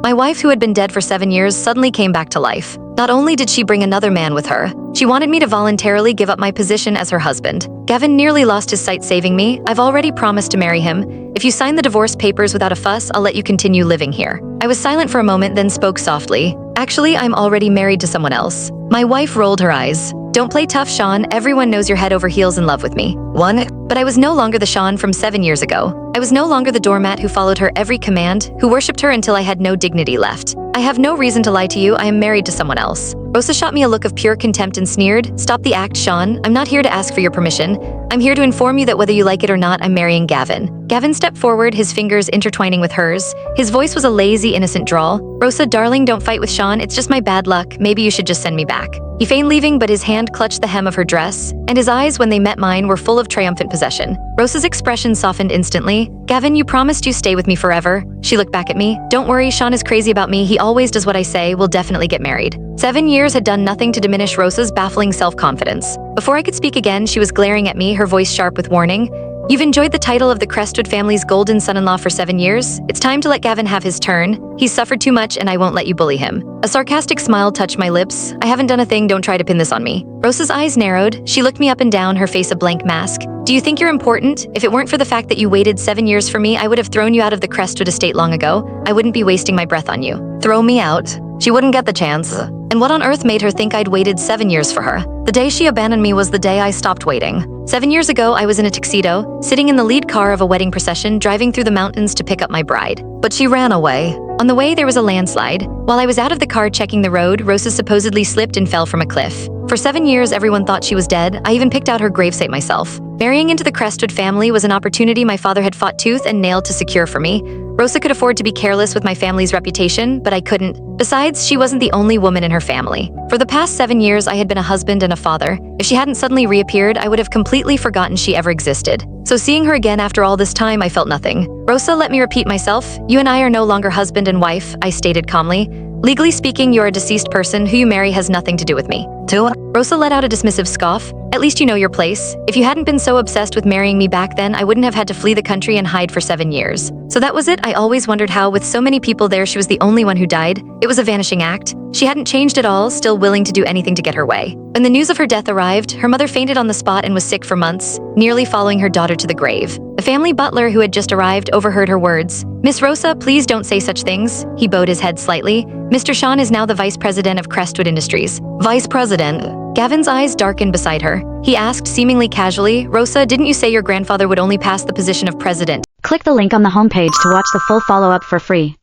My wife, who had been dead for 7 years, suddenly came back to life. Not only did she bring another man with her, she wanted me to voluntarily give up my position as her husband. Gavin nearly lost his sight saving me. I've already promised to marry him. If you sign the divorce papers without a fuss, I'll let you continue living here. I was silent for a moment, then spoke softly. Actually, I'm already married to someone else. My wife rolled her eyes. Don't play tough, Sean. Everyone knows you're head over heels in love with me. But I was no longer the Sean from 7 years ago. I was no longer the doormat who followed her every command, who worshipped her until I had no dignity left. I have no reason to lie to you. I am married to someone else. Rosa shot me a look of pure contempt and sneered. Stop the act, Sean. I'm not here to ask for your permission. I'm here to inform you that whether you like it or not, I'm marrying Gavin. Gavin stepped forward, his fingers intertwining with hers. His voice was a lazy, innocent drawl. Rosa, darling, don't fight with Sean. It's just my bad luck. Maybe you should just send me back. He feigned leaving, but his hand clutched the hem of her dress, and his eyes, when they met mine, were full of triumphant possession. Rosa's expression softened instantly. Gavin, you promised you'd stay with me forever. She looked back at me. Don't worry, Sean is crazy about me. He always does what I say. We'll definitely get married. 7 years had done nothing to diminish Rosa's baffling self-confidence. Before I could speak again, she was glaring at me, her voice sharp with warning. You've enjoyed the title of the Crestwood family's golden son-in-law for 7 years. It's time to let Gavin have his turn. He's suffered too much, and I won't let you bully him. A sarcastic smile touched my lips. I haven't done a thing, don't try to pin this on me. Rosa's eyes narrowed. She looked me up and down, her face a blank mask. Do you think you're important? If it weren't for the fact that you waited 7 years for me, I would have thrown you out of the Crestwood estate long ago. I wouldn't be wasting my breath on you. Throw me out? She wouldn't get the chance. And what on earth made her think I'd waited 7 years for her? The day she abandoned me was the day I stopped waiting. 7 years ago, I was in a tuxedo, sitting in the lead car of a wedding procession, driving through the mountains to pick up my bride. But she ran away. On the way, there was a landslide. While I was out of the car checking the road, Rosa supposedly slipped and fell from a cliff. For 7 years, everyone thought she was dead. I even picked out her gravesite myself. Marrying into the Crestwood family was an opportunity my father had fought tooth and nail to secure for me. Rosa could afford to be careless with my family's reputation, but I couldn't. Besides, she wasn't the only woman in her family. For the past 7 years, I had been a husband and a father. If she hadn't suddenly reappeared, I would have completely forgotten she ever existed. So seeing her again after all this time, I felt nothing. Rosa, let me repeat myself. You and I are no longer husband and wife, I stated calmly. Legally speaking, you're a deceased person. Who you marry has nothing to do with me. Rosa let out a dismissive scoff. At least you know your place. If you hadn't been so obsessed with marrying me back then, I wouldn't have had to flee the country and hide for 7 years. So that was it. I always wondered how, with so many people there, she was the only one who died. It was a vanishing act. She hadn't changed at all, still willing to do anything to get her way. When the news of her death arrived, her mother fainted on the spot and was sick for months, nearly following her daughter to the grave. The family butler who had just arrived overheard her words. Miss Rosa, please don't say such things. He bowed his head slightly. Mr. Sean is now the vice president of Crestwood Industries. Vice president? Gavin's eyes darkened beside her. He asked, seemingly casually, Rosa, didn't you say your grandfather would only pass the position of president? Click the link on the homepage to watch the full follow-up for free.